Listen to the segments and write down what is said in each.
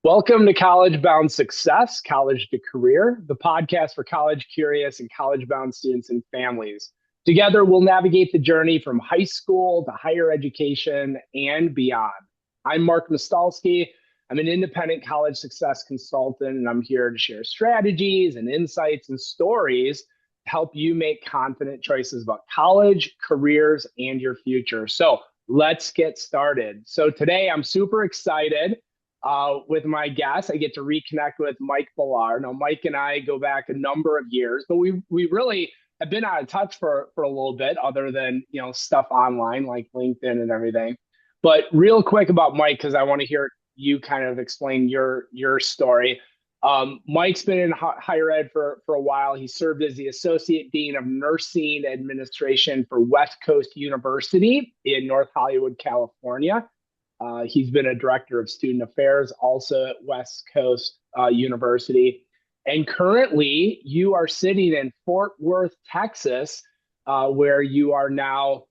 Welcome to College Bound Success, College to Career, the podcast for college curious and college bound students and families. Together, we'll navigate the journey from high school to higher education and beyond. I'm Mark Nostalski. I'm an independent college success consultant, and I'm here to share strategies and insights and stories to help you make confident choices about college, careers, and your future. So let's get started. So today, I'm super excited with my guest. I get to reconnect with Mike Billar. Now, Mike and I go back a number of years, but we really have been out of touch for a little bit, other than stuff online like LinkedIn and everything. But real quick about Mike, because I want to hear you kind of explain your story. Mike's been in higher ed for a while. He served as the Associate Dean of Nursing Administration for West Coast University in North Hollywood, California. He's been a director of student affairs also at West Coast University. And currently, you are sitting in Fort Worth, Texas, where you are now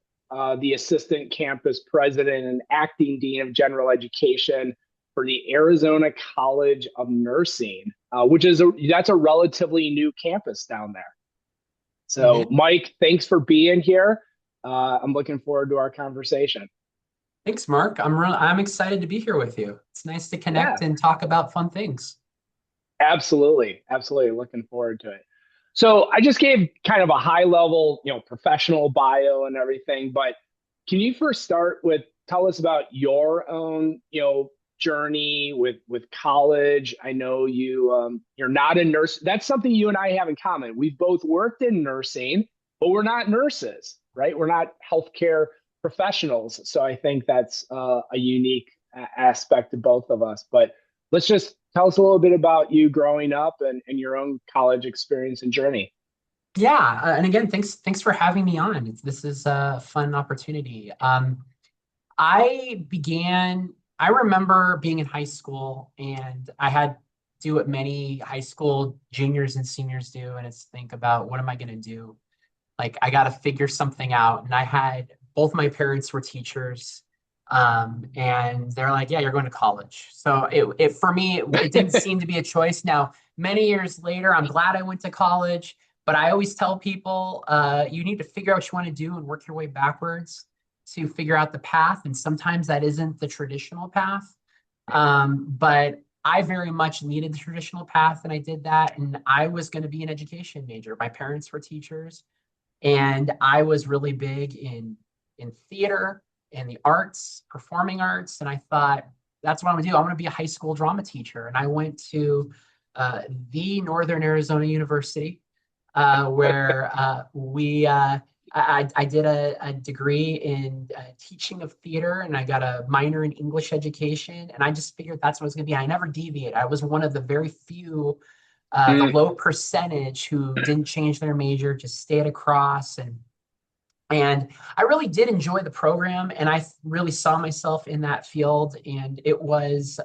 the assistant campus president and acting dean of general education for the Arizona College of Nursing, which is that's a relatively new campus down there. So, Mike, thanks for being here. I'm looking forward to our conversation. Thanks, Mark. I'm excited to be here with you. It's nice to connect and talk about fun things. Absolutely. Looking forward to it. So I just gave kind of a high level, professional bio and everything, but can you first start with tell us about your own, journey with college? I know you're not a nurse. That's something you and I have in common. We've both worked in nursing, but we're not nurses, right? We're not healthcare professionals. So I think that's a unique aspect to both of us. But let's just tell us a little bit about you growing up and your own college experience and journey. Yeah, and again, thanks for having me on. This is a fun opportunity. I remember being in high school, and I had do what many high school juniors and seniors do, and it's think about what am I going to do? Like I got to figure something out. And I had both my parents were teachers, and they're like, "Yeah, you're going to college." So it for me, it didn't seem to be a choice. Now, many years later, I'm glad I went to college, but I always tell people, you need to figure out what you want to do and work your way backwards to figure out the path. And sometimes that isn't the traditional path, but I very much needed the traditional path, and I did that. And I was going to be an education major. My parents were teachers. And I was really big in theater and the arts, performing arts. And I thought, that's what I'm gonna do. I'm gonna be a high school drama teacher. And I went to the Northern Arizona University, where I did a degree in teaching of theater, and I got a minor in English education. And I just figured that's what it was gonna be. I never deviated. I was one of the very few the low percentage who didn't change their major, just stayed across. And I really did enjoy the program, and I really saw myself in that field. And it was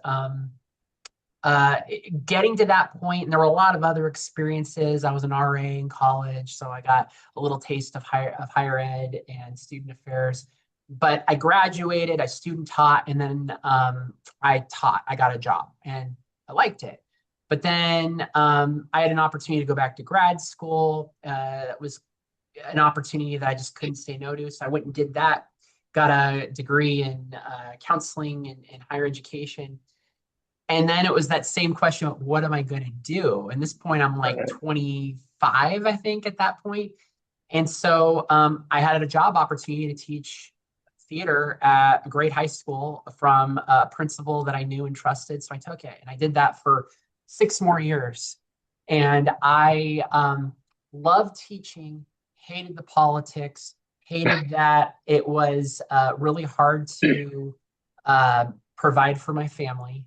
getting to that point, and there were a lot of other experiences. I was an RA in college, so I got a little taste of higher ed and student affairs. But I graduated, I student taught, and then I taught. I got a job, and I liked it. But then I had an opportunity to go back to grad school. It was an opportunity that I just couldn't say no to. So I went and did that, got a degree in counseling and higher education. And then it was that same question of what am I going to do? And this point, I'm like 25, I think, at that point. And so I had a job opportunity to teach theater at a great high school from a principal that I knew and trusted. So I took it, and I did that for 6 more years. And I loved teaching, hated the politics, hated that it was really hard to provide for my family.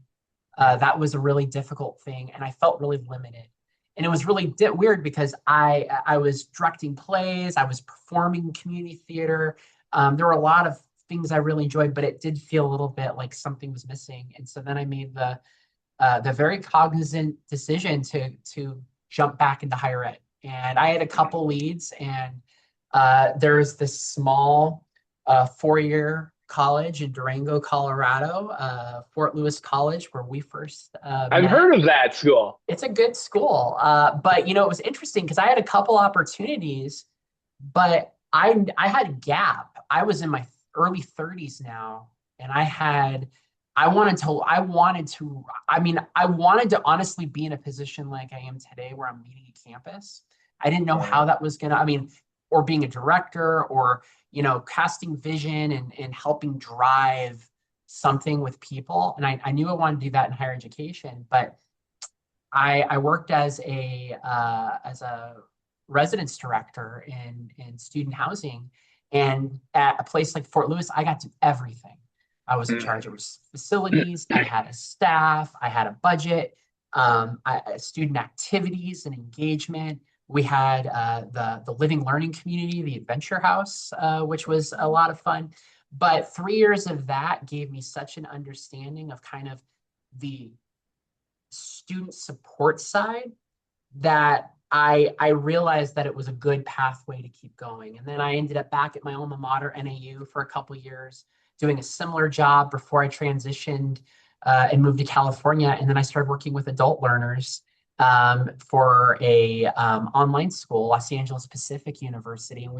That was a really difficult thing, and I felt really limited. And it was really weird because I was directing plays, I was performing community theater. There were a lot of things I really enjoyed, but it did feel a little bit like something was missing. And so then I made the very cognizant decision to jump back into higher ed. And I had a couple leads, and there's this small 4-year college in Durango, Colorado, Fort Lewis College, where we first I've met. heard of that school. It's a good school. But it was interesting because I had a couple opportunities, but I had a gap. I was in my early 30s now, and I wanted to honestly be in a position like I am today where I'm leading a campus. I didn't know how Right. that was gonna, or being a director or, casting vision and helping drive something with people. And I knew I wanted to do that in higher education, but I worked as a residence director in student housing, and at a place like Fort Lewis, I got to do everything. I was in charge of facilities. I had a staff. I had a budget. Student activities and engagement. We had the living learning community, the Adventure House, which was a lot of fun. But 3 years of that gave me such an understanding of kind of the student support side that I realized that it was a good pathway to keep going. And then I ended up back at my alma mater, NAU, for a couple of years, doing a similar job before I transitioned and moved to California. And then I started working with adult learners for a online school, Los Angeles Pacific University. And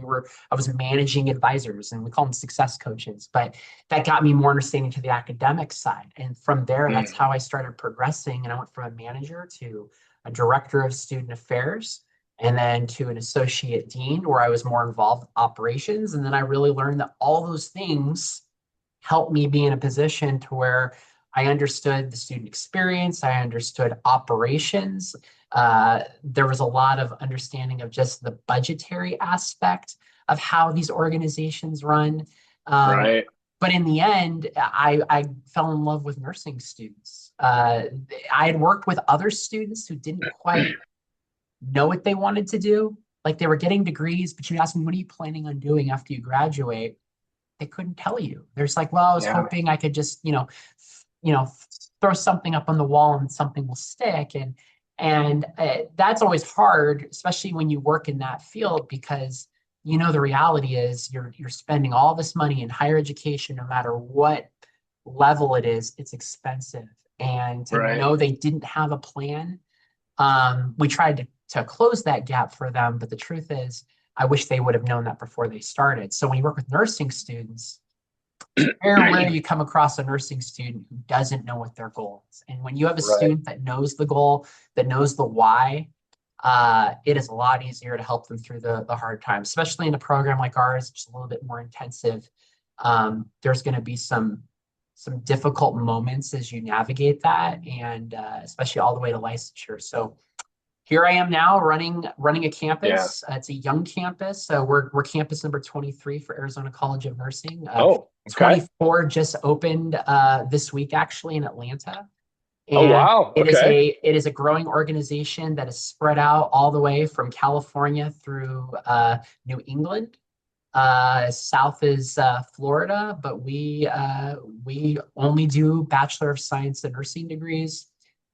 I was managing advisors, and we call them success coaches. But that got me more understanding to the academic side. And from there, that's how I started progressing. And I went from a manager to a director of student affairs, and then to an associate dean where I was more involved with operations. And then I really learned that all those things helped me be in a position to where I understood the student experience, I understood operations. There was a lot of understanding of just the budgetary aspect of how these organizations run. Um, Right. but in the end, I fell in love with nursing students. I had worked with other students who didn't quite know what they wanted to do. Like they were getting degrees, but you ask them, what are you planning on doing after you graduate? They couldn't tell you. There's like, well, I was Yeah. hoping I could just, throw something up on the wall and something will stick. And that's always hard, especially when you work in that field, because the reality is you're spending all this money in higher education, no matter what level it is, it's expensive. And to Right. know they didn't have a plan, we tried to close that gap for them. But the truth is, I wish they would have known that before they started. So when you work with nursing students, where you come across a nursing student who doesn't know what their goal is. And when you have a Right. student that knows the goal, that knows the why, it is a lot easier to help them through the hard times, especially in a program like ours, which is a little bit more intensive. There's going to be some difficult moments as you navigate that, and especially all the way to licensure. So here I am now running a Yeah. campus. It's a young campus. We're campus number 23 for Arizona College of Nursing. Oh, okay. 24 just opened this week actually in Atlanta. Oh, And wow. it is Okay. a growing organization that is spread out all the way from California through New England. South is Florida, but we only do Bachelor of Science and Nursing degrees.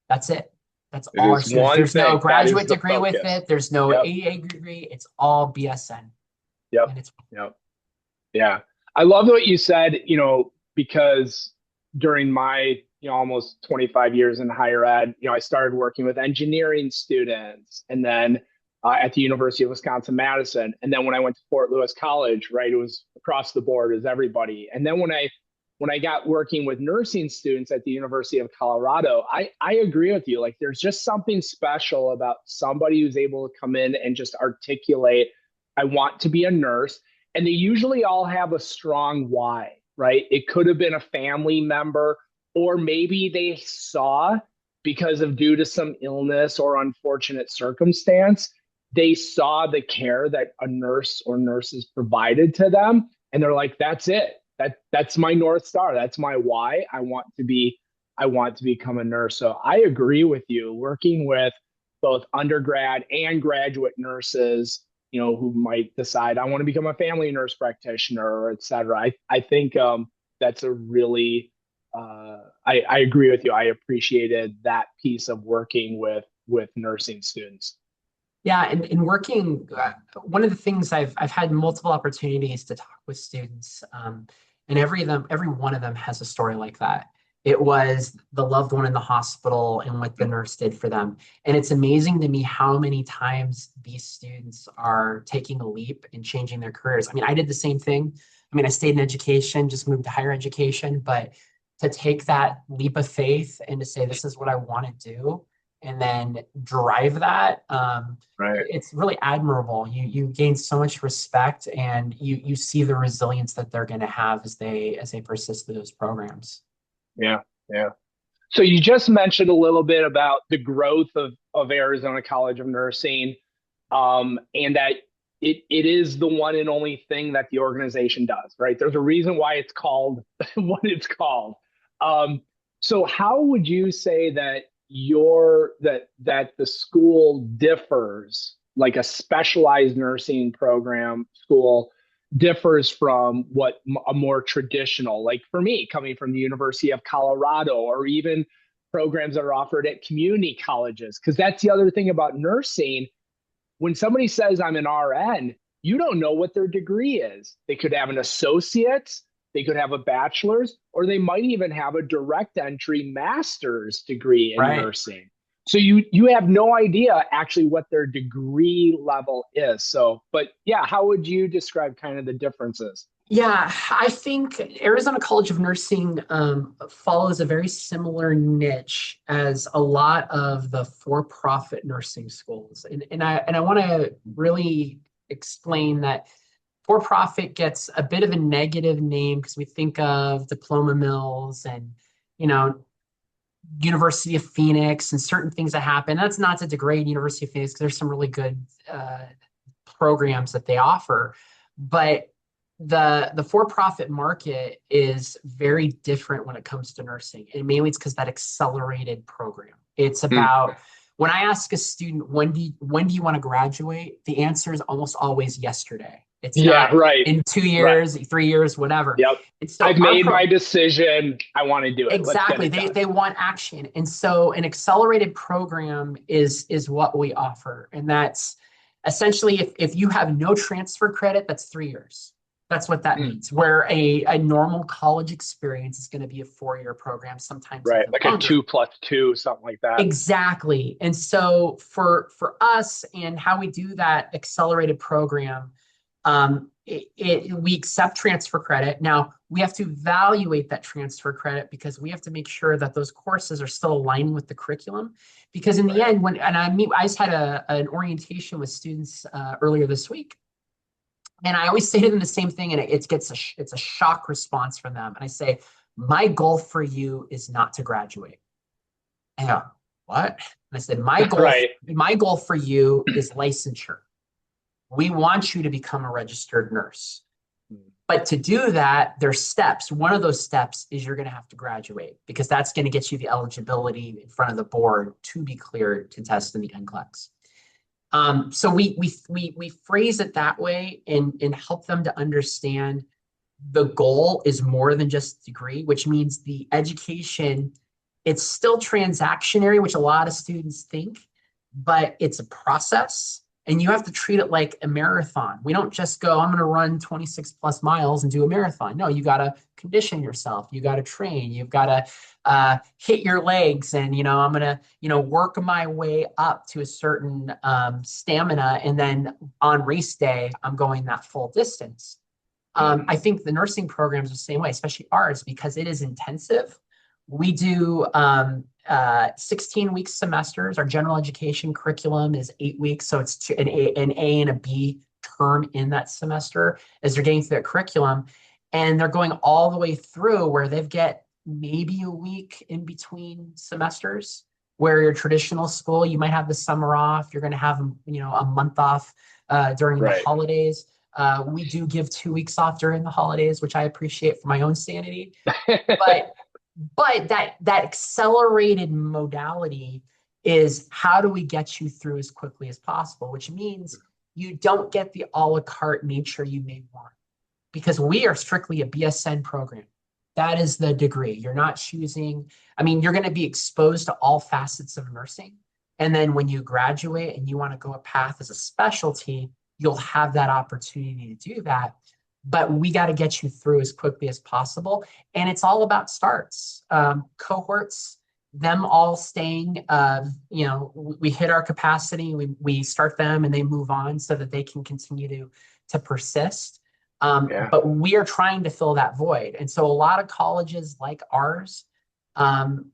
That's it. That's It all our is students. one There's no thing. That is graduate the degree with focus. it. There's no Yep. AEA degree. It's all BSN. Yep. And it's Yep. Yeah. I love what you said, because during my, almost 25 years in higher ed, I started working with engineering students, and then at the University of Wisconsin-Madison. And then when I went to Fort Lewis College, right, it was across the board as everybody. And then when I got working with nursing students at the University of Colorado, I agree with you. Like there's just something special about somebody who's able to come in and just articulate, I want to be a nurse. And they usually all have a strong why, right? It could have been a family member, or maybe they saw, because of due to some illness or unfortunate circumstance, they saw the care that a nurse or nurses provided to them. And they're like, that's it. That's my North Star. That's my why. I want to become a nurse. So I agree with you. Working with both undergrad and graduate nurses, who might decide I want to become a family nurse practitioner, or et cetera. I think that's a really I agree with you. I appreciated that piece of working with nursing students. Yeah, and in working, one of the things I've had multiple opportunities to talk with students, and every one of them has a story like that. It was the loved one in the hospital and what the nurse did for them. And it's amazing to me how many times these students are taking a leap and changing their careers. I mean, I did the same thing. I mean, I stayed in education, just moved to higher education, but to take that leap of faith and to say, this is what I want to do, and then drive that, Right. it's really admirable. You gain so much respect, and you see the resilience that they're going to have as they persist through those programs. Yeah. Yeah. So you just mentioned a little bit about the growth of Arizona College of Nursing, and that it is the one and only thing that the organization does, right? There's a reason why it's called what it's called. Um, so how would you say that that the school differs, like a specialized nursing program school differs from what a more traditional, like for me, coming from the University of Colorado, or even programs that are offered at community colleges? Because that's the other thing about nursing. When somebody says I'm an RN, you don't know what their degree is. They could have an associate's, they could have a bachelor's, or they might even have a direct entry master's degree in Right. nursing. So you have no idea actually what their degree level is. So, but yeah, how would you describe kind of the differences? Yeah, I think Arizona College of Nursing follows a very similar niche as a lot of the for-profit nursing schools, and I want to really explain that for-profit gets a bit of a negative name because we think of diploma mills and you know University of Phoenix and certain things that happen. That's not to degrade University of Phoenix because there's some really good programs that they offer, but the for-profit market is very different when it comes to nursing, and mainly it's because that accelerated program. It's Hmm. about when I ask a student when do you want to graduate, the answer is almost always yesterday. It's Yeah, not right. in two Right. years, 3 years, whatever. Yep. And I've so our made pro my decision. I want to do it. Let's get Exactly. it They done. they want action. And so an accelerated program is what we offer. And that's essentially if you have no transfer credit, that's 3 years. That's what that Hmm. means. Where a normal college experience is going to be a 4 year program, sometimes Right. even Like a longer. 2+2, something like that. Exactly. And so for us and how we do that accelerated program, we accept transfer credit. Now we have to evaluate that transfer credit because we have to make sure that those courses are still aligned with the curriculum. Because in the Right. end, I just had an orientation with students earlier this week, and I always say to them the same thing, and it's a shock response from them. And I say, my goal for you is not to graduate. And I go, what? And I said, Right. my goal for you is licensure. We want you to become a registered nurse. But to do that, there's steps. One of those steps is you're going to have to graduate because that's going to get you the eligibility in front of the board to be cleared to test in the NCLEX. So we phrase it that way and help them to understand the goal is more than just degree, which means the education, it's still transactionary, which a lot of students think, but it's a process. And you have to treat it like a marathon. We don't just go, I'm going to run 26 plus miles and do a marathon. No, you got to condition yourself. You got to train. You've got to hit your legs. And, I'm going to, work my way up to a certain stamina. And then on race day, I'm going that full distance. I think the nursing program is the same way, especially ours, because it is intensive. We do 16-week semesters. Our general education curriculum is 8 weeks. So it's an A and a B term in that semester as they're getting through that curriculum. And they're going all the way through where they've get maybe a week in between semesters, where your traditional school, you might have the summer off. You're going to have, a month off during the Right. holidays. We do give 2 weeks off during the holidays, which I appreciate for my own sanity. But that accelerated modality is how do we get you through as quickly as possible, which means you don't get the a la carte nature you may want because we are strictly a BSN program. That is the degree. You're not choosing, you're going to be exposed to all facets of nursing. And then when you graduate and you want to go a path as a specialty, you'll have that opportunity to do that. but we got to get you through as quickly as possible. And it's all about starts, cohorts, them all staying, we hit our capacity, we start them and they move on so that they can continue to persist. Yeah. But we are trying to fill that void. And so a lot of colleges like ours,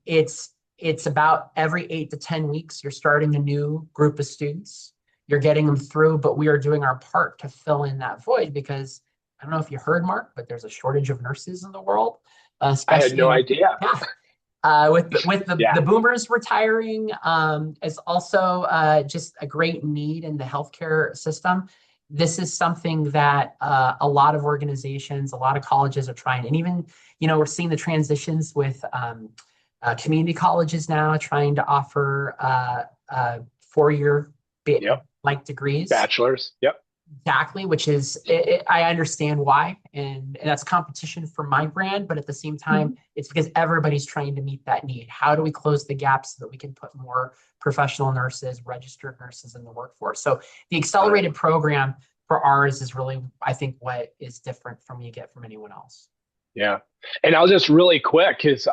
it's about every 8 to 10 weeks, you're starting a new group of students, you're getting them through, but we are doing our part to fill in that void because I don't know if you heard, Mark, but there's a shortage of nurses in the world, I had no especially idea. yeah, with the Yeah. boomers retiring, is also just a great need in the healthcare system. This is something that a lot of organizations, a lot of colleges are trying, and even we're seeing the transitions with community colleges now trying to offer 4-year Yep. like degrees. Bachelor's. Yep. Exactly, which is I understand why, and that's competition for my brand, but at the same time, it's because everybody's trying to meet that need. How do we close the gap so that we can put more professional nurses, registered nurses in the workforce? So the accelerated program for ours is really, I think, what is different from you get from anyone else. Yeah. And I'll just really quick because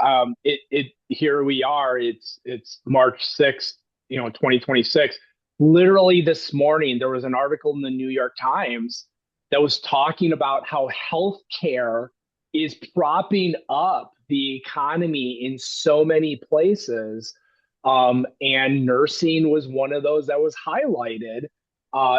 it here we are. It's March 6th, 2026. Literally this morning, there was an article in the New York Times that was talking about how healthcare is propping up the economy in so many places. And nursing was one of those that was highlighted,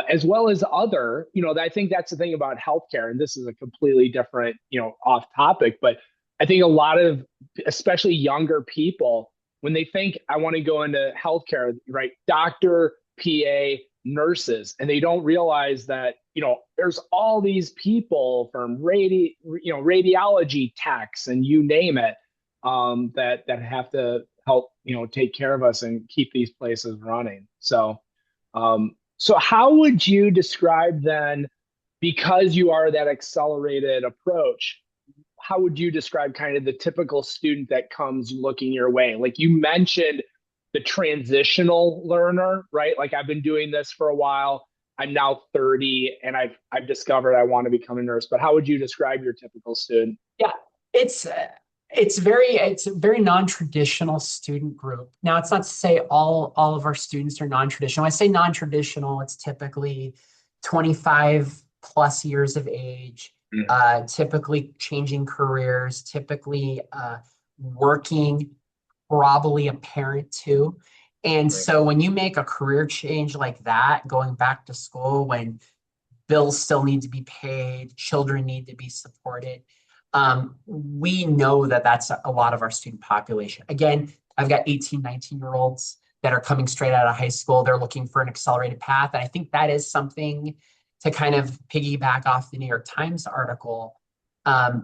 as well as I think that's the thing about healthcare. And this is a completely different, off topic, but I think a lot of, especially younger people, when they think I want to go into healthcare, right? Doctor, PA, nurses, and they don't realize that, there's all these people from radiology techs and you name it, that have to help, take care of us and keep these places running. So how would you describe then, because you are that accelerated approach, how would you describe kind of the typical student that comes looking your way? Like you mentioned the transitional learner, right? Like I've been doing this for a while. I'm now 30 and I've discovered I want to become a nurse, but how would you describe your typical student? Yeah, it's it's a very non-traditional student group. Now, it's not to say all of our students are non-traditional. When I say non-traditional, it's typically 25 plus years of age, typically changing careers, typically working, probably a parent too. And so when you make a career change like that, going back to school when bills still need to be paid, children need to be supported, we know that that's a lot of our student population. Again, I've got 18, 19-year-olds that are coming straight out of high school. They're looking for an accelerated path. And I think that is something to kind of piggyback off the New York Times article. A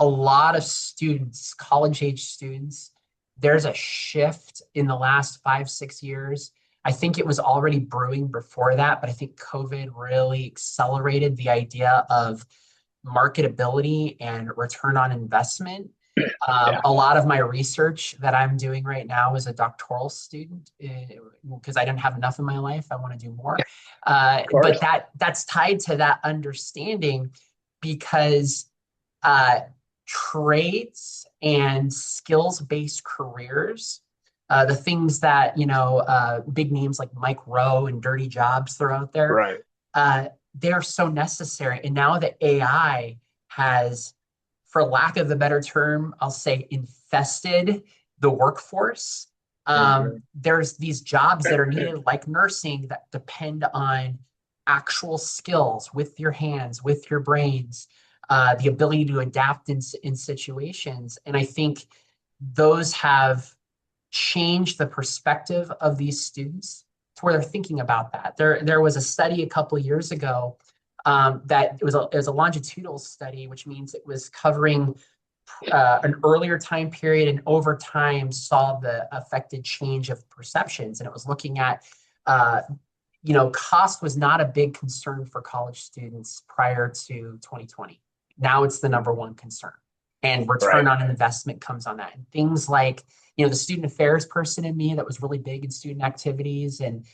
lot of students, college age students, there's a shift in the last 5, 6 years. I think it was already brewing before that, but I think COVID really accelerated the idea of marketability and return on investment. Yeah. A lot of my research that I'm doing right now as a doctoral student, because I didn't have enough in my life, I want to do more. But that's tied to that understanding because trades and skills-based careers, the things that, big names like Mike Rowe and Dirty Jobs throw out there, right. They're so necessary. And now that AI has, for lack of a better term, I'll say infested the workforce, there's these jobs that are needed like nursing that depend on actual skills with your hands, with your brains, the ability to adapt in situations. And I think those have changed the perspective of these students to where they're thinking about that. There was a study a couple of years ago that it was a longitudinal study, which means it was covering an earlier time period and over time saw the affected change of perceptions. And it was looking at, cost was not a big concern for college students prior to 2020. Now it's the number one concern. And return on investment comes on that. And things like, the student affairs person in me that was really big in student activities and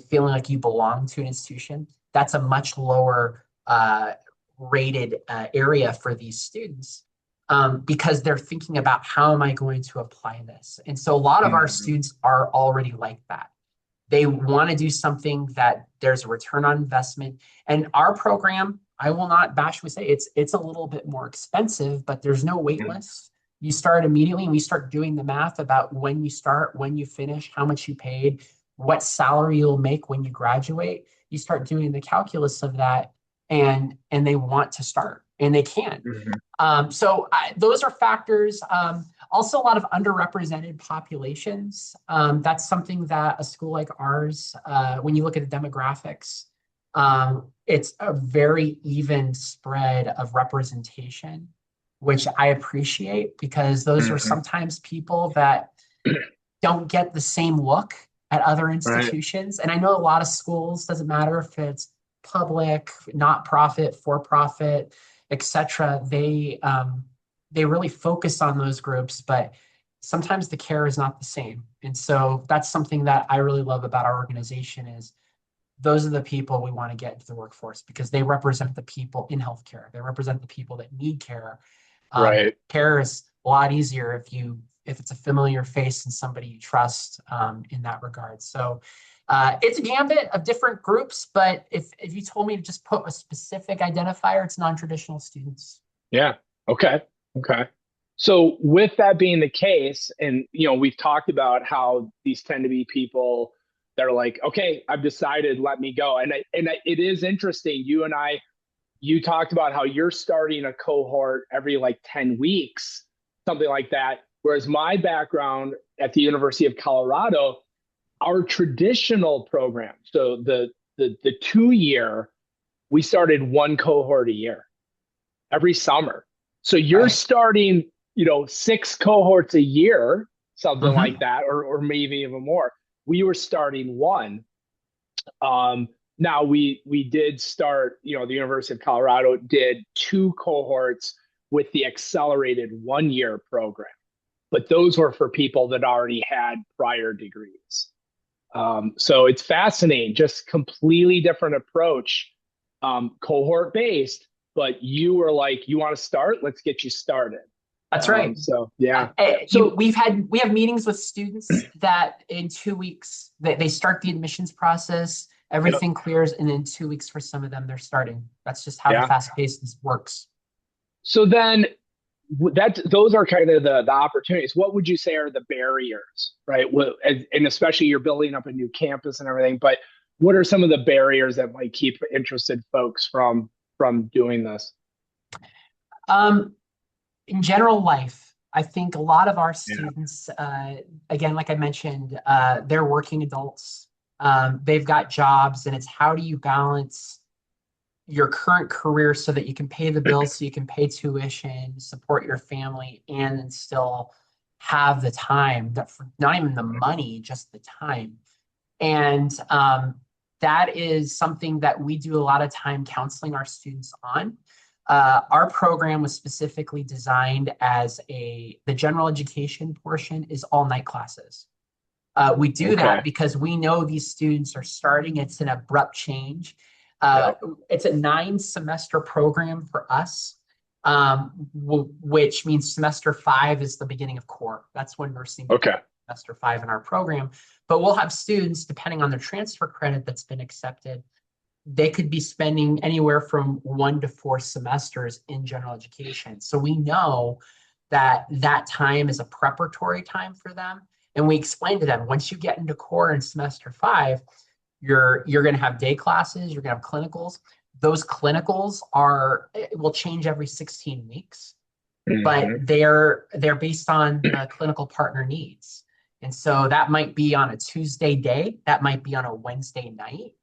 feeling like you belong to an institution, that's a much lower rated area for these students, because they're thinking about how am I going to apply this? And so a lot of our Mhm. students are already like that. They want to do something that there's a return on investment. And our program, I will not bashfully say it's a little bit more expensive, but there's no wait Mhm. list. You start immediately, and we start doing the math about when you start, when you finish, how much you paid, what salary you'll make when you graduate. You start doing the calculus of that, and they want to start, and they can. Mhm. Those are factors. Also, a lot of underrepresented populations. That's something that a school like ours, when you look at the demographics, it's a very even spread of representation, which I appreciate because those are Mhm. sometimes people that don't get the same look at other Right. institutions. And I know a lot of schools, doesn't matter if it's public, not profit, for profit, etc. They really focus on those groups, but sometimes the care is not the same. And so that's something that I really love about our organization is those are the people we want to get into the workforce because they represent the people in healthcare. They represent the people that need care. Right. Care is a lot easier if it's a familiar face and somebody you trust, in that regard. So it's a gambit of different groups, but if you told me to just put a specific identifier, it's non-traditional students. Yeah. Okay. Okay. So with that being the case, and we've talked about how these tend to be people that are like, okay, I've decided, let me go. It is interesting. You talked about how you're starting a cohort every like 10 weeks, something like that. Whereas my background at the University of Colorado, our traditional program, so the 2 year, we started one cohort a year every summer. So you're Right. starting, six cohorts a year, something like Mm-hmm. that, or maybe even more. We were starting one. Now we did start, the University of Colorado did two cohorts with the accelerated 1 year program, but those were for people that already had prior degrees. So it's fascinating, just completely different approach, cohort based. But you were like, you want to start? Let's get you started. That's right. So yeah. So We have meetings with students that in 2 weeks they start the admissions process, yep, everything clears, and in 2 weeks for some of them they're starting. That's just how the yeah. fast pace works. So then that those are kind of the opportunities. What would you say are the barriers, right? And especially you're building up a new campus and everything, but what are some of the barriers that might keep interested folks from doing this? Um, in general life, I think a lot of our Yeah. students, again, like I mentioned, they're working adults. They've got jobs, and it's how do you balance your current career so that you can pay the bills, so you can pay tuition, support your family, and then still have the time that for not even the money, just the time. And that is something that we do a lot of time counseling our students on. Our program was specifically designed as the general education portion is all night classes. We do that Okay. because we know these students are starting. It's an abrupt change. Uh, Yep. it's a 9 semester program for us, which means semester 5 is the beginning of core. That's when nursing begins, Okay. semester 5 in our program. But we'll have students, depending on their transfer credit that's been accepted, they could be spending anywhere from 1 to 4 semesters in general education. So we know that that time is a preparatory time for them. And we explain to them, once you get into core in semester 5, you're going to have day classes, you're going to have clinicals. Those clinicals will change every 16 weeks, but Hmm. they're based on the clinical partner needs. And so that might be on a Tuesday day, that might be on a Wednesday night.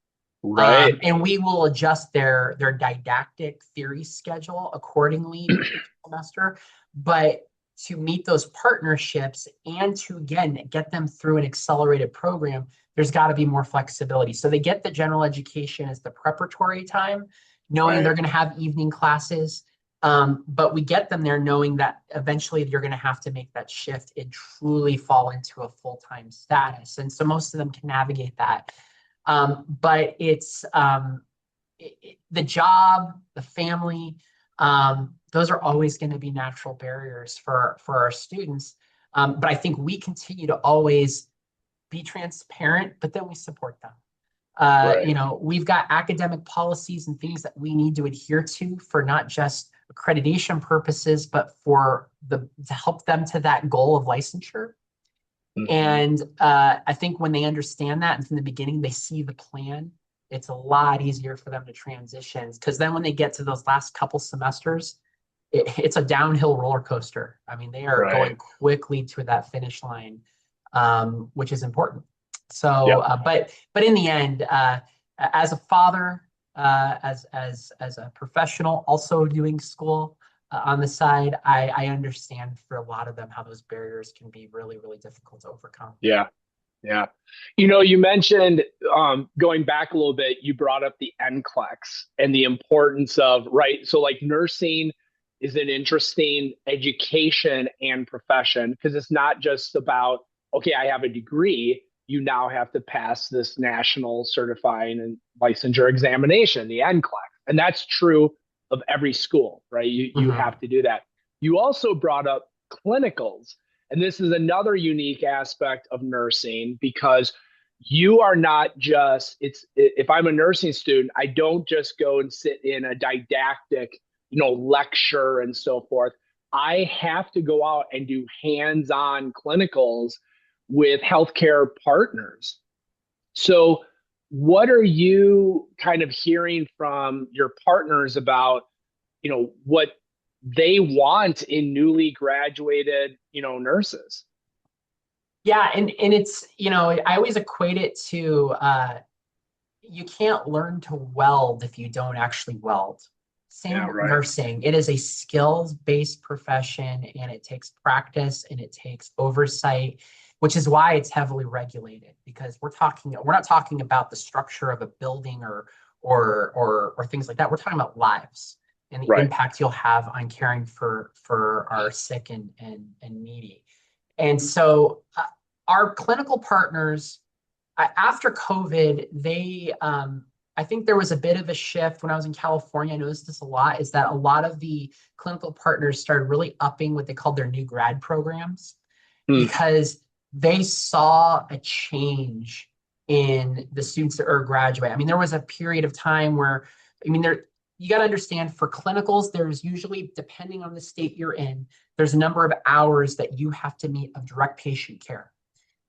Right. And we will adjust their didactic theory schedule accordingly each semester. But to meet those partnerships and to, again, get them through an accelerated program, there's got to be more flexibility. So they get the general education as the preparatory time, knowing they're Right. going to have evening classes. But we get them there knowing that eventually you're going to have to make that shift and truly fall into a full-time status. And so most of them can navigate that. But the job, the family, those are always going to be natural barriers for our students. But I think we continue to always be transparent, but then we support them. Right. We've got academic policies and things that we need to adhere to for not just accreditation purposes, but to help them to that goal of licensure. Mhm. And I think when they understand that and from the beginning, they see the plan, it's a lot easier for them to transition. Because then when they get to those last couple semesters, it's a downhill roller coaster. I mean, they are Right. going quickly to that finish line, which is important. So, Yep. but in the end, as a father, as a professional, also doing school on the side, I understand for a lot of them how those barriers can be really, really difficult to overcome. Yeah. Yeah. You mentioned going back a little bit, you brought up the NCLEX and the importance of, right? So, like, nursing is an interesting education and profession because it's not just about, okay, I have a degree. You now have to pass this national certifying and licensure examination, the NCLEX. And that's true of every school, right? You Mhm. have to do that. You also brought up clinicals, and this is another unique aspect of nursing because you are not just, if I'm a nursing student, I don't just go and sit in a didactic, lecture and so forth. I have to go out and do hands-on clinicals with healthcare partners. So what are you kind of hearing from your partners about, what they want in newly graduated, nurses? Yeah, and it's, I always equate it to you can't learn to weld if you don't actually weld. Same Yeah, with right. nursing. It is a skills-based profession and it takes practice and it takes oversight, which is why it's heavily regulated because we're not talking about the structure of a building or things like that. We're talking about lives and the Right. impact you'll have on caring for our sick and needy. And so our clinical partners, after COVID, I think there was a bit of a shift when I was in California. I noticed this a lot, is that a lot of the clinical partners started really upping what they called their new grad programs Hmm. because they saw a change in the students that are graduating. I mean, there was a period of time where, I mean, you got to understand for clinicals, there's usually, depending on the state you're in, there's a number of hours that you have to meet of direct patient care.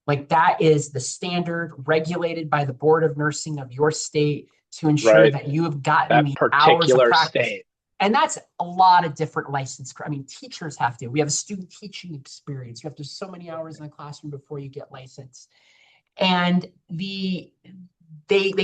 Like that is the standard regulated by the board of nursing of your state to ensure Right. that you have gotten That the hours of particular practice. state. And that's a lot of different license. I mean, teachers have to. We have a student teaching experience. You have to do so many hours in the classroom before you get licensed. And they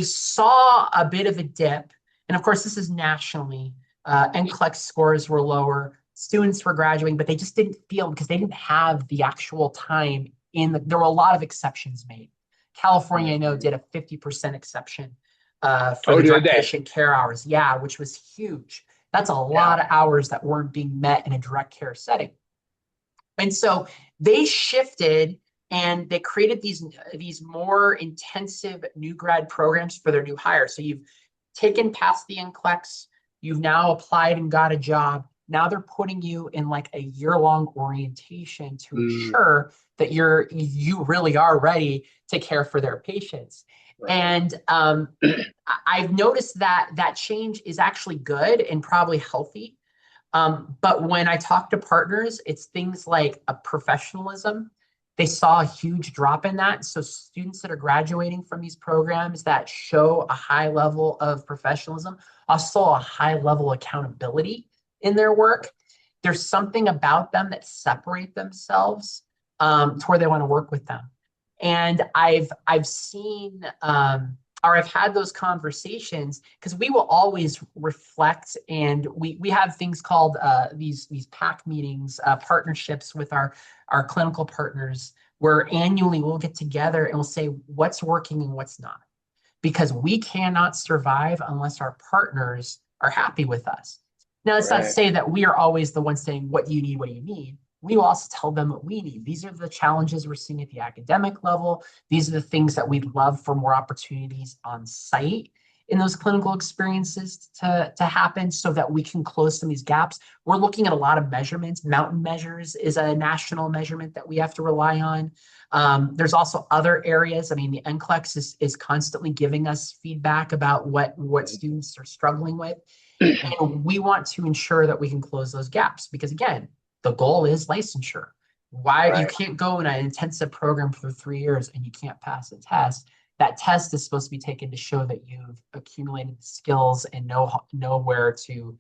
saw a bit of a dip. And of course, this is nationally. NCLEX scores were lower. Students were graduating, but they just didn't feel because they didn't have the actual time there were a lot of exceptions made. California, I know, Mhm. did a 50% exception for Oh, the did direct they? patient care hours. Yeah, which was huge. That's a Yeah. lot of hours that weren't being met in a direct care setting. And so they shifted and they created these more intensive new grad programs for their new hires. So you've taken past the NCLEX, you've now applied and got a job. Now they're putting you in like a year-long orientation to Mm, ensure that you really are ready to care for their patients. right. And I've noticed that that change is actually good and probably healthy. But when I talk to partners, it's things like a professionalism. They saw a huge drop in that. So students that are graduating from these programs that show a high level of professionalism, also a high level of accountability in their work. There's something about them that separate themselves to where they want to work with them. And I've seen or I've had those conversations because we will always reflect and we have things called these PAC meetings, partnerships with our clinical partners, where annually we'll get together and we'll say what's working and what's not, because we cannot survive unless our partners are happy with us. Now, let's not Right. say that we are always the ones saying what do you need, what do you need. We will also tell them what we need. These are the challenges we're seeing at the academic level. These are the things that we'd love for more opportunities on site. in those clinical experiences to happen so that we can close some of these gaps. We're looking at a lot of measurements. Mountain measures is a national measurement that we have to rely on. There's also other areas. I mean, the NCLEX is constantly giving us feedback about what students are struggling with. And we want to ensure that we can close those gaps because, again, the goal is licensure. Why you can't go in an intensive program for 3 years and you can't pass a test. That test is supposed to be taken to show that you've accumulated skills and know where to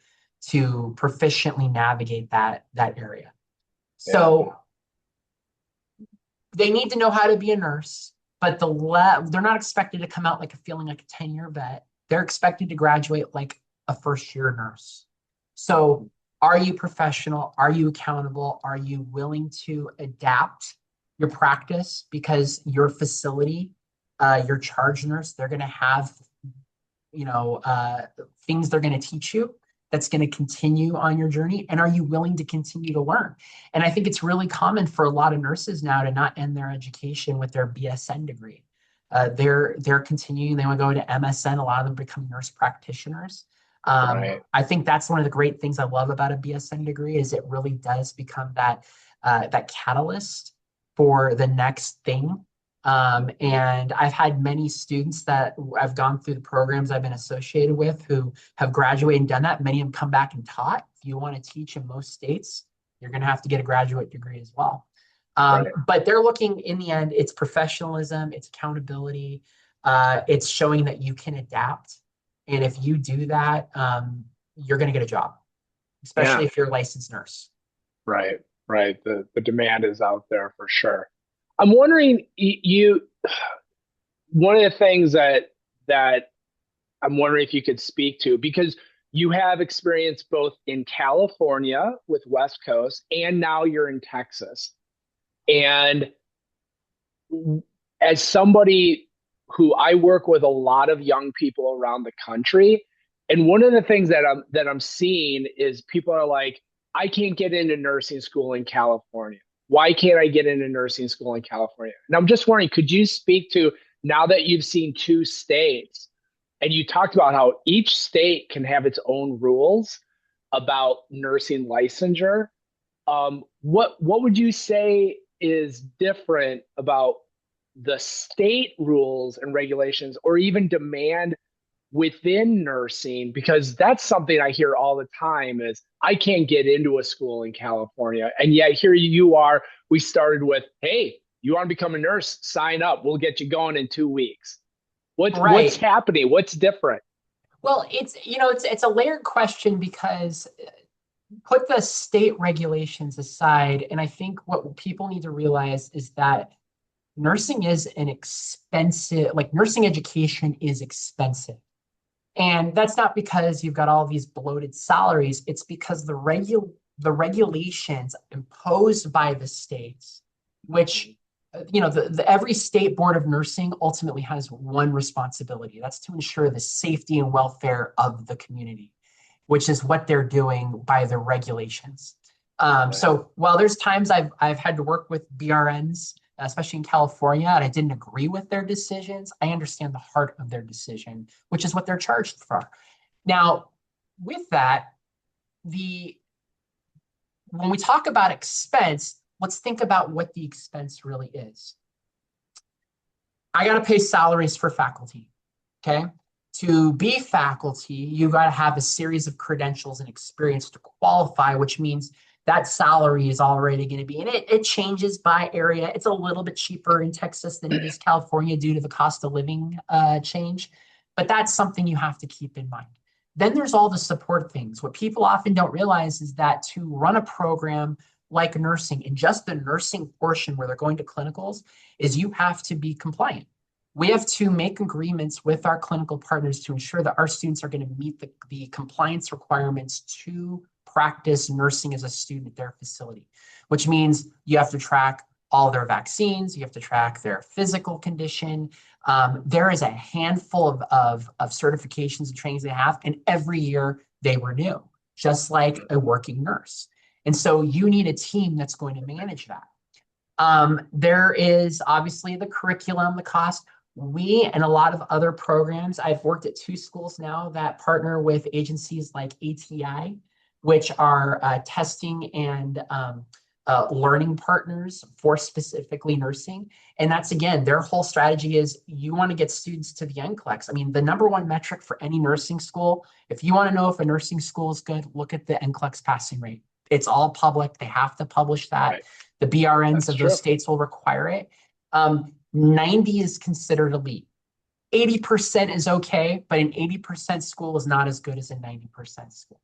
proficiently navigate that area. So they need to know how to be a nurse, but they're not expected to come out like feeling like a 10-year vet. They're expected to graduate like a first-year nurse. So are you professional? Are you accountable? Are you willing to adapt your practice? Because your facility, your charge nurse, they're going to have, things they're going to teach you that's going to continue on your journey. And are you willing to continue to learn? And I think it's really common for a lot of nurses now to not end their education with their BSN degree. They're continuing. They want to go to MSN. A lot of them become nurse practitioners. I think that's one of the great things I love about a BSN degree is it really does become that catalyst for the next thing. And I've had many students that I've gone through the programs I've been associated with who have graduated and done that. Many of them come back and taught. If you want to teach in most states, you're going to have to get a graduate degree as well. But they're looking, in the end, it's professionalism, it's accountability, it's showing that you can adapt. And if you do that, you're going to get a job, especially if you're a licensed nurse. Right. The demand is out there for sure. I'm wondering, one of the things that I'm wondering if you could speak to, because you have experience both in California with West Coast and now you're in Texas. And as somebody who I work with a lot of young people around the country, and one of the things that I'm seeing is people are like, I can't get into nursing school in California. Why can't I get into nursing school in California? And I'm just wondering, could you speak to, now that you've seen 2 states and you talked about how each state can have its own rules about nursing licensure, what would you say is different about the state rules and regulations or even demand within nursing? Because that's something I hear all the time is I can't get into a school in California. And yet here you are, we started with, hey, you want to become a nurse, sign up. We'll get you going in 2 weeks. What's happening? What's different? Well, it's a layered question because put the state regulations aside. And I think what people need to realize is that nursing is nursing education is expensive. And that's not because you've got all these bloated salaries. It's because the regulations imposed by the states, which, every state board of nursing ultimately has one responsibility. That's to ensure the safety and welfare of the community, which is what they're doing by the regulations. So while there's times I've had to work with BRNs, especially in California, and I didn't agree with their decisions, I understand the heart of their decision, which is what they're charged for. Now, with that, when we talk about expense, let's think about what the expense really is. I got to pay salaries for faculty, okay? To be faculty, you got to have a series of credentials and experience to qualify, which means that salary is already going to be, and it changes by area. It's a little bit cheaper in Texas than it is California due to the cost of living change, but that's something you have to keep in mind. Then there's all the support things. What people often don't realize is that to run a program like nursing, and just the nursing portion where they're going to clinicals, is you have to be compliant. We have to make agreements with our clinical partners to ensure that our students are going to meet the compliance requirements to practice nursing as a student at their facility, which means you have to track all their vaccines, you have to track their physical condition. There is a handful of certifications and trainings they have, and every year they renew, just like a working nurse. And so you need a team that's going to manage that. There is obviously the curriculum, the cost. We and a lot of other programs, I've worked at 2 schools now that partner with agencies like ATI, which are testing and learning partners for specifically nursing. And that's, again, their whole strategy is you want to get students to the NCLEX. I mean, the number one metric for any nursing school, if you want to know if a nursing school is good, look at the NCLEX passing rate. It's all public. They have to publish that. Right. The BRNs That's of true. those states will require it. 90 is considered elite. 80% is okay, but an 80% school is not as good as a 90% school.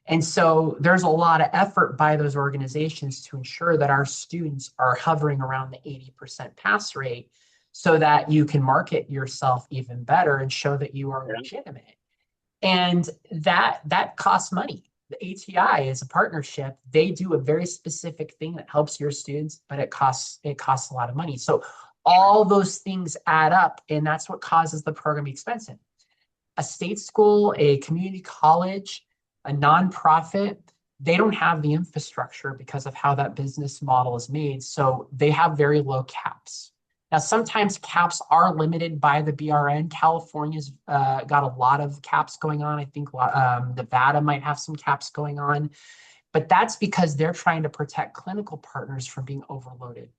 And so there's a lot of effort by those organizations to ensure that our students are hovering around the 80% pass rate so that you can market yourself even better and show that you are Yeah. legitimate. And that costs money. The ATI is a partnership. They do a very specific thing that helps your students, but it costs a lot of money. So all those things add up, and that's what causes the program to be expensive. A state school, a community college, a nonprofit, they don't have the infrastructure because of how that business model is made. So they have very low caps. Now, sometimes caps are limited by the BRN. California's got a lot of caps going on. I think Nevada might have some caps going on, but that's because they're trying to protect clinical partners from being overloaded.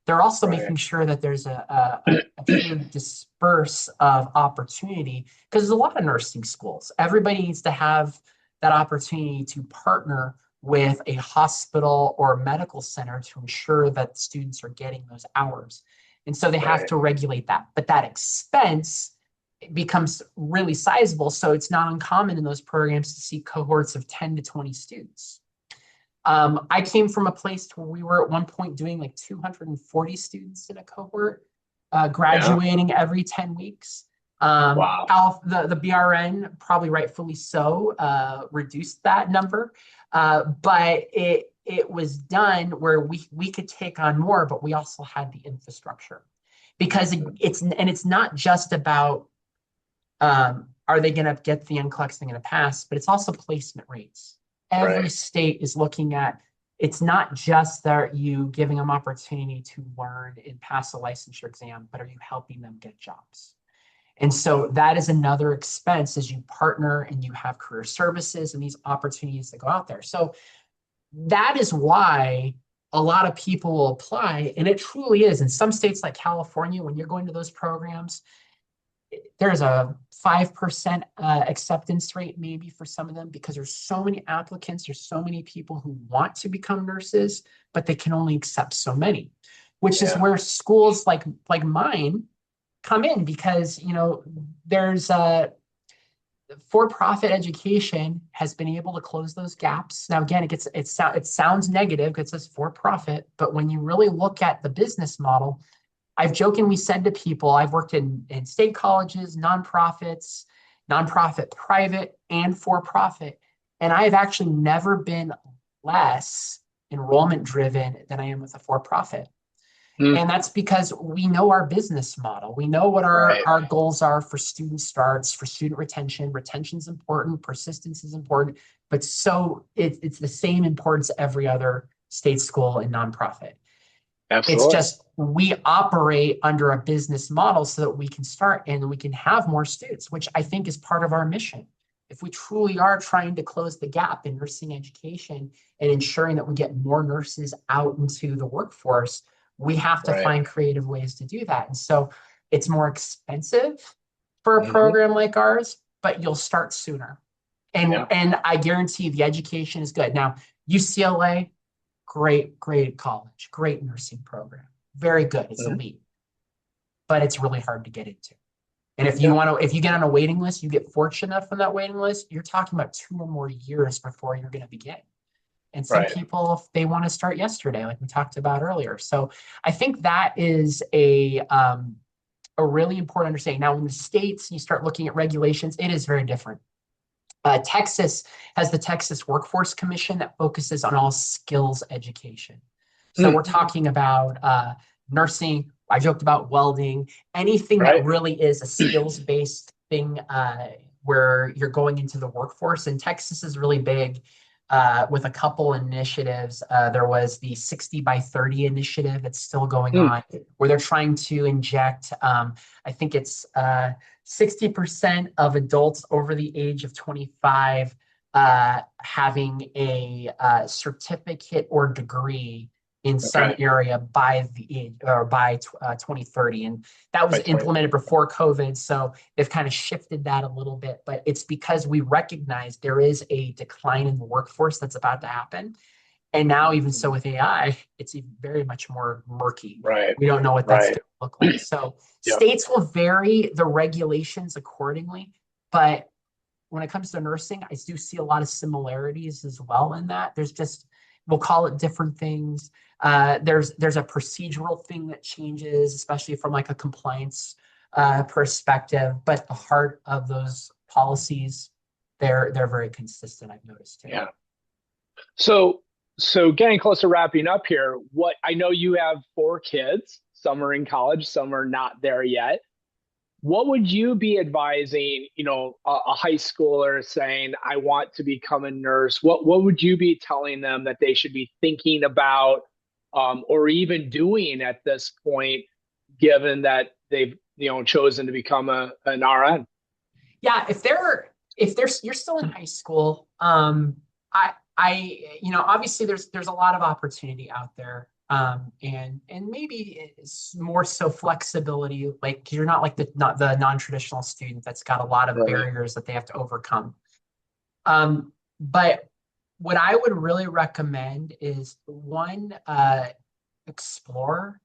They're also Right. making sure that there's a true disperse of opportunity, because there's a lot of nursing schools. Everybody needs to have that opportunity to partner with a hospital or medical center to ensure that students are getting those hours. And so they have Right. to regulate that. But that expense becomes really sizable. So it's not uncommon in those programs to see cohorts of 10 to 20 students. I came from a place where we were at one point doing like 240 students in a cohort, graduating every 10 weeks. Wow. The BRN, probably rightfully so, reduced that number. But it was done where we could take on more, but we also had the infrastructure. Because it's not just about are they going to get the NCLEX thing going to pass, but it's also placement rates. Every Right. state is looking at, it's not just that you giving them opportunity to learn and pass a licensure exam, but are you helping them get jobs? And so that is another expense as you partner and you have career services and these opportunities that go out there. So that is why a lot of people will apply. And it truly is. In some states like California, when you're going to those programs, there's a 5% acceptance rate maybe for some of them, because there's so many applicants, there's so many people who want to become nurses, but they can only accept so many, which is where schools like mine come in, because there's for-profit education has been able to close those gaps. Now again, it sounds negative because it says for-profit, but when you really look at the business model, I've jokingly said to people, I've worked in state colleges, nonprofits, nonprofit, private, and for-profit. And I've actually never been less enrollment driven than I am with a for-profit. Mm. And that's because we know our business model. We know what Right. our goals are for student starts, for student retention. Retention is important, persistence is important, but so it's the same importance every other state school and nonprofit. It's Absolutely. just we operate under a business model so that we can start and we can have more students, which I think is part of our mission. If we truly are trying to close the gap in nursing education and ensuring that we get more nurses out into the workforce, we have to Right. find creative ways to do that. And so it's more expensive for a Mhm. program like ours, but you'll start sooner. Yeah. And I guarantee the education is good. Now, UCLA, great college, great nursing program, very good. It's Mhm. elite, but it's really hard to get into. And if you get on a waiting list, you get fortunate enough on that waiting list, you're talking about 2 or more years before you're going to begin. And some Right. people, if they want to start yesterday, like we talked about earlier. So I think that is a really important understanding. Now, in the states, you start looking at regulations, it is very different. Texas has the Texas Workforce Commission that focuses on all skills education. So we're talking about nursing. I joked about welding, anything that Right. really is a skills-based thing where you're going into the workforce. And Texas is really big with a couple initiatives. There was the 60 by 30 initiative that's still going Mm, on, where they're trying to inject, I think it's 60% of adults over the age of 25 having a certificate or degree in some okay. area by the age or by 2030. And that was By 20. implemented before COVID. So they've kind of shifted that a little bit, but it's because we recognize there is a decline in the workforce that's about to happen. And now, even so, with AI, it's even very much more murky. Right. We don't know what that's Right. going to look like. So Yep. states will vary the regulations accordingly, but when it comes to nursing, I do see a lot of similarities as well in that. There's just, we'll call it different things. There's a procedural thing that changes, especially from like a compliance perspective. But the heart of those policies, they're very consistent. I've noticed too. Yeah. So, so getting close to wrapping up here, what I know you have four kids, some are in college, some are not there yet. What would you be advising, a high schooler saying, I want to become a nurse? What would you be telling them that they should be thinking about, or even doing at this point, given that they've, chosen to become an RN? Yeah, if they're you're still in high school, obviously there's a lot of opportunity out there, and maybe it's more so flexibility, like 'cause you're not like the not the non-traditional student that's got a lot of Right. barriers that they have to overcome. But what I would really recommend is one, explore,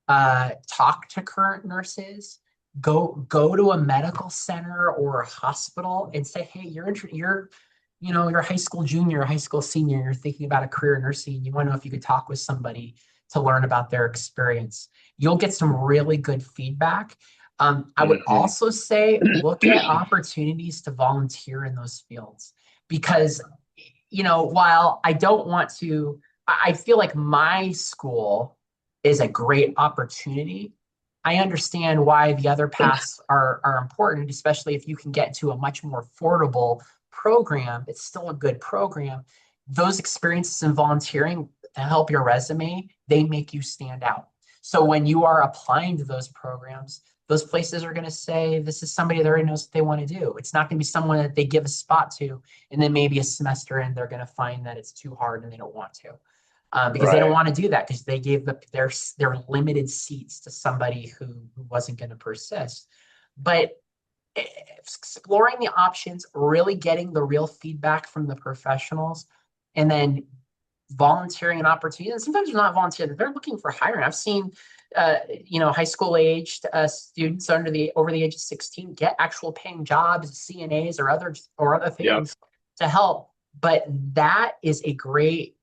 talk to current nurses, go to a medical center or a hospital and say, hey, you're a high school junior, a high school senior, you're thinking about a career in nursing, and you want to know if you could talk with somebody to learn about their experience. You'll get some really good feedback. I would Hmm. also say look at opportunities to volunteer in those fields because, while I don't want to, I feel like my school is a great opportunity. I understand why the other paths are important, especially if you can get to a much more affordable program. It's still a good program. Those experiences in volunteering to help your resume, they make you stand out. So when you are applying to those programs, those places are going to say, this is somebody that already knows what they want to do. It's not going to be someone that they give a spot to, and then maybe a semester in, they're going to find that it's too hard and they don't want to. Because they don't Right. want to do that because they gave their limited seats to somebody who wasn't going to persist. But exploring the options, really getting the real feedback from the professionals, and then volunteering an opportunity. And sometimes they're not volunteering; they're looking for hiring. I've seen, high school aged students over the age of 16 get actual paying jobs, CNAs or other Yep. things to help. But that is a great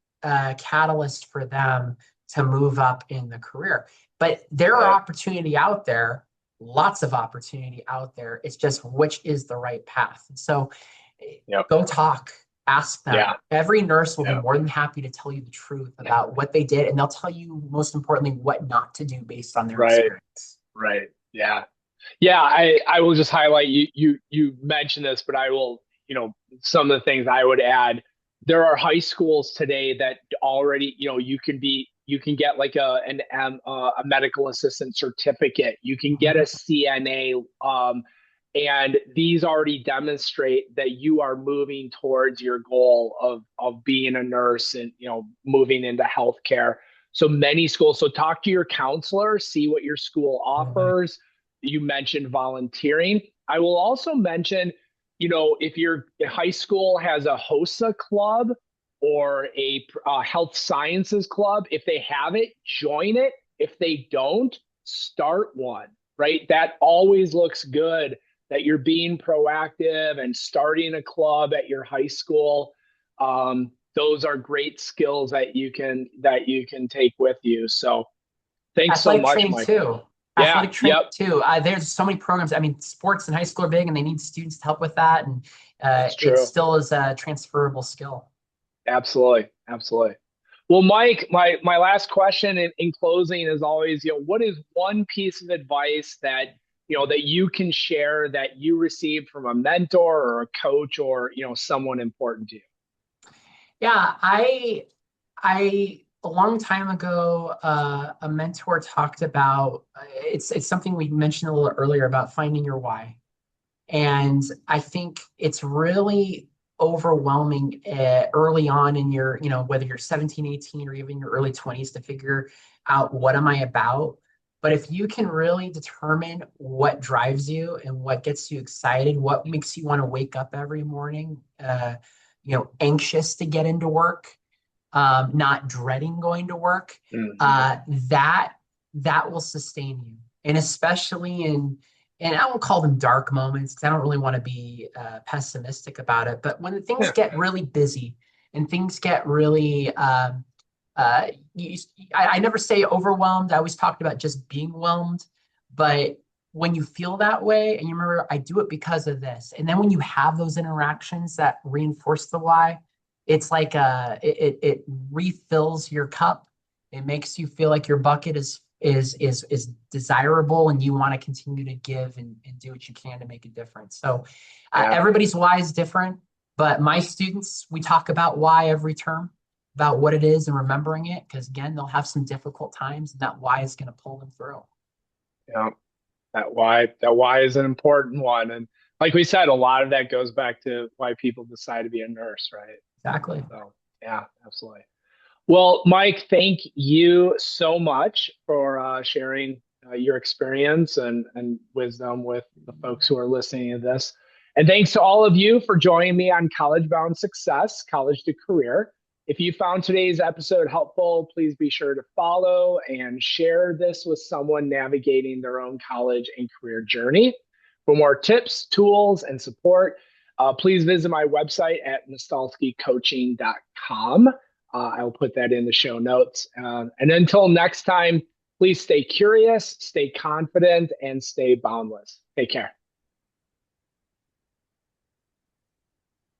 catalyst for them to move up in the career. But there are Right. opportunity out there, lots of opportunity out there. It's just which is the right path. And so Yep. go talk, ask them. Yeah. Every nurse will be Yeah. more than happy to tell you the truth about what they did, and they'll tell you, most importantly, what not to do based on their Right. experience. Right. Yeah. Yeah. I will just highlight you mentioned this, but I will, some of the things I would add. There are high schools today that already, you can get like a medical assistant certificate. You can get a Mhm. CNA, and these already demonstrate that you are moving towards your goal of being a nurse and, moving into healthcare. So many schools. So talk to your counselor, see what your school Right. offers. You mentioned volunteering. I will also mention, if your high school has a HOSA club or a health sciences club, if they have it, join it. If they don't, start one, right? That always looks good that you're being proactive and starting a club at your high school. Those are great skills that you can take with you. So thanks so Athletic much, training Michael. too. Yeah, Athletic training yep, too. There's so many programs. I mean, sports in high school are big, and they need students to help with that. And that's it true. still is a transferable skill. Absolutely, absolutely. Well, Mike, my last question in closing is always, what is one piece of advice that you can share that you received from a mentor or a coach or someone important to you? Yeah, a long time ago, a mentor talked about it's something we mentioned a little earlier about finding your why. And I think it's really overwhelming early on in your, whether you're 17, 18, or even your early 20s to figure out what am I about. But if you can really determine what drives you and what gets you excited, what makes you want to wake up every morning, anxious to get into work, not dreading going to work, Hmm. uh, that that will sustain you. And especially and I won't call them dark moments because I don't really want to be pessimistic about it. But when things Yeah. get really busy and things get really, uh, you, I never say overwhelmed. I always talked about just being whelmed. But when you feel that way and you remember, I do it because of this. And then when you have those interactions that reinforce the why, it's like it refills your cup. It makes you feel like your bucket is desirable and you want to continue to give and do what you can to make a difference. So Yeah. everybody's why is different, but my students, we talk about why every term, about what it is and remembering it, because again, they'll have some difficult times and that why is going to pull them through. Yeah. That why is an important one. And like we said, a lot of that goes back to why people decide to be a nurse, right? Exactly. So yeah, absolutely. Well, Mike, thank you so much for sharing your experience and wisdom with the folks who are listening to this. And thanks to all of you for joining me on College Bound Success, College to Career. If you found today's episode helpful, please be sure to follow and share this with someone navigating their own college and career journey. For more tips, tools, and support, please visit my website at nostalskicoaching.com. I'll put that in the show notes. And until next time, please stay curious, stay confident, and stay boundless. Take care.